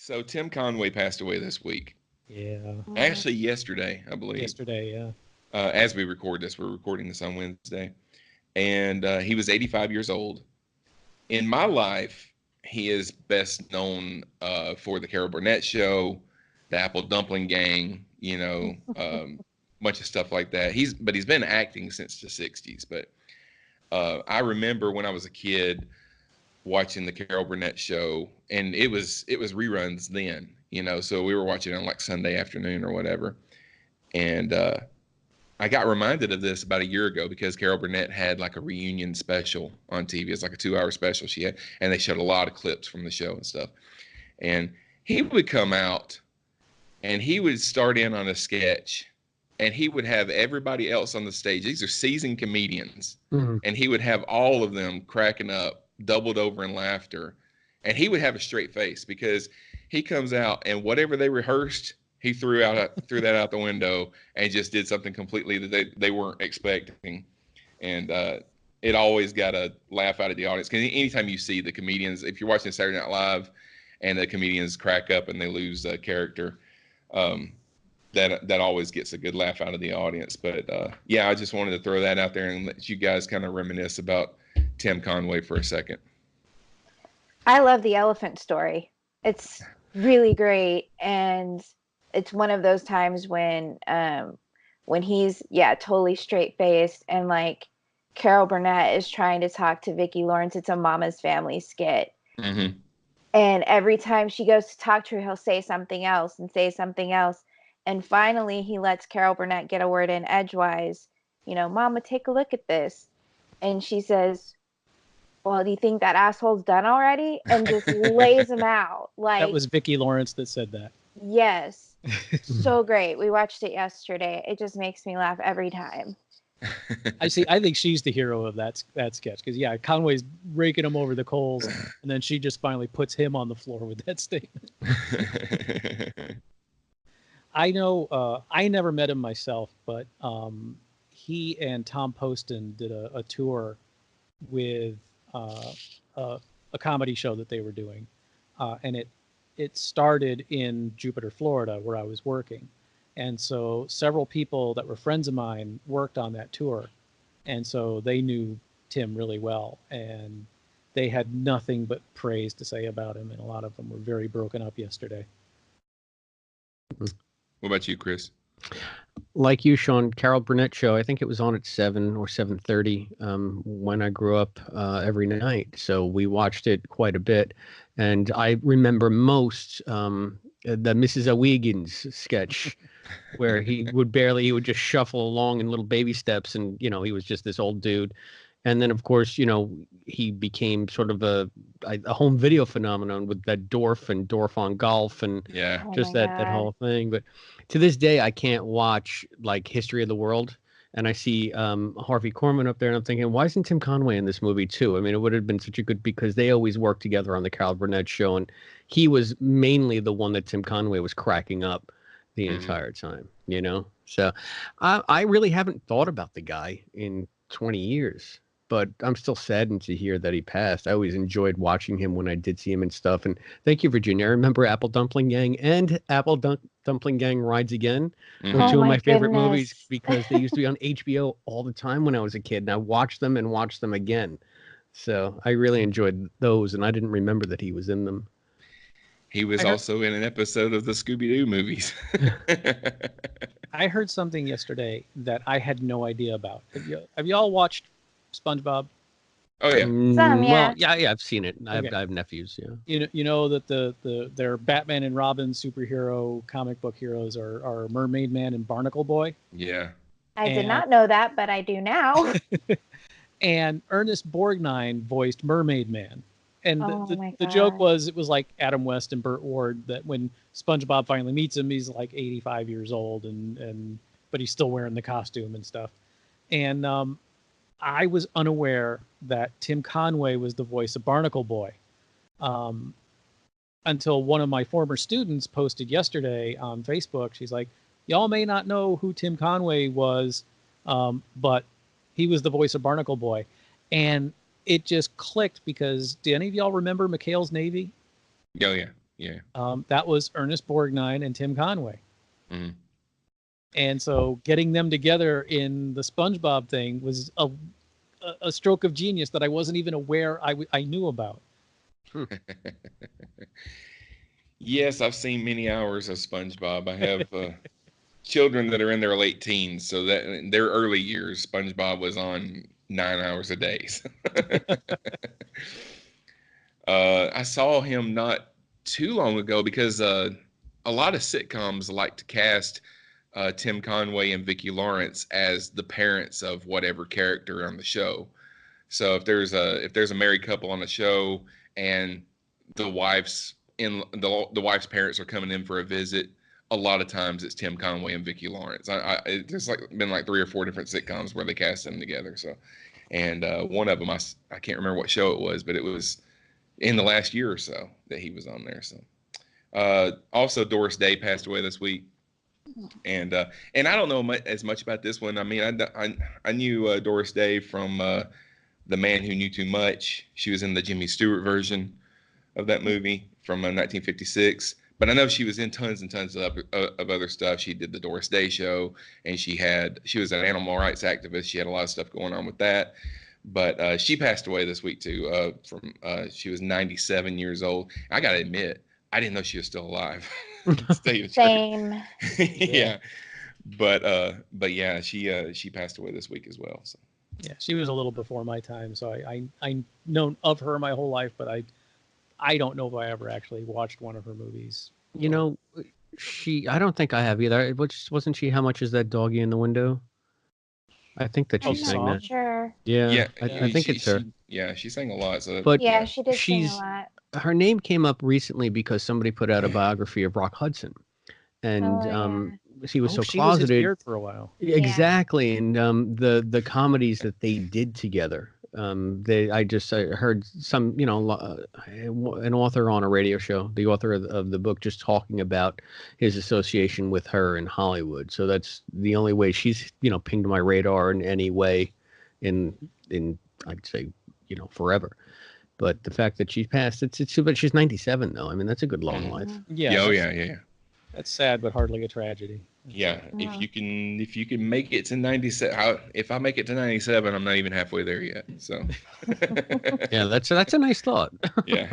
So Tim Conway passed away this week. Yeah. Actually, yesterday, I believe. Yesterday, yeah. As we record this, we're recording this on Wednesday. And he was 85 years old. In my life, he is best known for the Carol Burnett Show, the Apple Dumpling Gang, bunch of stuff like that. He's been acting since the 60s. But I remember when I was a kid watching the Carol Burnett Show, and it was reruns then, so we were watching it on like Sunday afternoon or whatever. And I got reminded of this about a year ago because Carol Burnett had like a reunion special on TV. It's like a 2-hour special she had, and they showed a lot of clips from the show and stuff. And he would come out and he would start in on a sketch, and he would have everybody else on the stage. These are seasoned comedians. Mhm. And he would have all of them cracking up, doubled over in laughter. And he would have a straight face because he comes out and whatever they rehearsed, he threw that out the window and just did something completely that they weren't expecting. And it always got a laugh out of the audience. Because anytime you see the comedians, if you're watching Saturday Night Live and the comedians crack up and they lose a character, that always gets a good laugh out of the audience. But yeah, I just wanted to throw that out there and let you guys kind of reminisce about Tim Conway for a second. I love the elephant story. It's really great, and it's one of those times when he's totally straight faced, and like Carol Burnett is trying to talk to Vicki Lawrence. It's a Mama's Family skit. Mm-hmm. And every time she goes to talk to her, he'll say something else and say something else. And finally, he lets Carol Burnett get a word in edgewise. Mama, take a look at this. And she says, well, do you think that asshole's done already? And just lays him out. Like, That was Vicki Lawrence that said that. Yes. So great. We watched it yesterday. It just makes me laugh every time. I think she's the hero of that sketch because Conway's raking him over the coals, and then she just finally puts him on the floor with that statement. I know I never met him myself, but he and Tom Poston did a tour with a comedy show that they were doing, and it started in Jupiter, Florida, where I was working. And so several people that were friends of mine worked on that tour. And so they knew Tim really well. And they had nothing but praise to say about him. And a lot of them were very broken up yesterday. What about you, Chris? Like you, Sean, Carol Burnett Show, I think it was on at 7 or 7:30 when I grew up every night. So we watched it quite a bit. And I remember most the Mrs. O'Wiggins sketch where he would just shuffle along in little baby steps. And, he was just this old dude. And then, of course, he became sort of a home video phenomenon with that Dorf and Dorf on Golf and that whole thing. But to this day, I can't watch like History of the World. And I see Harvey Korman up there, and I'm thinking, why isn't Tim Conway in this movie too? I mean, it would have been such a good, because they always worked together on the Carol Burnett Show, and he was mainly the one that Tim Conway was cracking up the entire time, So I really haven't thought about the guy in 20 years. But I'm still saddened to hear that he passed. I always enjoyed watching him when I did see him and stuff. And thank you, Virginia. I remember Apple Dumpling Gang and Apple Dumpling Gang Rides Again were two of my favorite movies because they used to be on HBO all the time when I was a kid. And I watched them and watched them again. So I really enjoyed those. And I didn't remember that he was in them. He was also in an episode of the Scooby-Doo movies. I heard something yesterday that I had no idea about. Have you all watched SpongeBob? Oh yeah. Some, yeah. Well, yeah, I've seen it. I have nephews. Yeah. You know that their Batman and Robin superhero comic book heroes are Mermaid Man and Barnacle Boy. Yeah. I did not know that, but I do now. And Ernest Borgnine voiced Mermaid Man. And the joke was, it was like Adam West and Burt Ward, that when SpongeBob finally meets him, he's like 85 years old, but he's still wearing the costume and stuff. And I was unaware that Tim Conway was the voice of Barnacle Boy until one of my former students posted yesterday on Facebook. She's like, y'all may not know who Tim Conway was, but he was the voice of Barnacle Boy. And it just clicked because, do any of y'all remember McHale's Navy? Oh, yeah. Yeah. That was Ernest Borgnine and Tim Conway. Mm-hmm. And so getting them together in the SpongeBob thing was a stroke of genius that I wasn't even aware I knew about. Yes, I've seen many hours of SpongeBob. I have children that are in their late teens, so that in their early years, SpongeBob was on 9 hours a day. I saw him not too long ago because a lot of sitcoms like to cast Tim Conway and Vicki Lawrence as the parents of whatever character on the show. So if there's a married couple on the show and the the wife's parents are coming in for a visit, a lot of times it's Tim Conway and Vicki Lawrence. There's been like 3 or 4 different sitcoms where they cast them together. So, and one of them I can't remember what show it was, but it was in the last year or so that he was on there. So, also Doris Day passed away this week. And I don't know as much about this one. I mean, I knew Doris Day from The Man Who Knew Too Much. She was in the Jimmy Stewart version of that movie from 1956. But I know she was in tons and tons of other stuff. She did the Doris Day Show, and she was an animal rights activist. She had a lot of stuff going on with that. But she passed away this week too. She was 97 years old. I gotta admit, I didn't know she was still alive. Same. Yeah. But yeah, she passed away this week as well. So. Yeah, she was a little before my time, so I known of her my whole life, but I don't know if I ever actually watched one of her movies. You know, I don't think I have either. Wasn't she? How Much Is That Doggy in the Window? I think that she sang that. Sure. Yeah, I think it's her. She sang a lot. So but yeah, she did sing a lot. Her name came up recently because somebody put out a biography of Rock Hudson, and she was so closeted. Was his beard for a while. Exactly, and the comedies that they did together. I heard some, an author on a radio show, the author of the book, just talking about his association with her in Hollywood. So that's the only way she's, pinged my radar in any way in I'd say, forever. But the fact that she's passed, it's too bad. She's 97 though. I mean, that's a good long life. Yeah. Oh yeah. That's sad, but hardly a tragedy. Yeah, if you can make it to 97, if I make it to 97, I'm not even halfway there yet. So yeah, that's a nice thought. Yeah.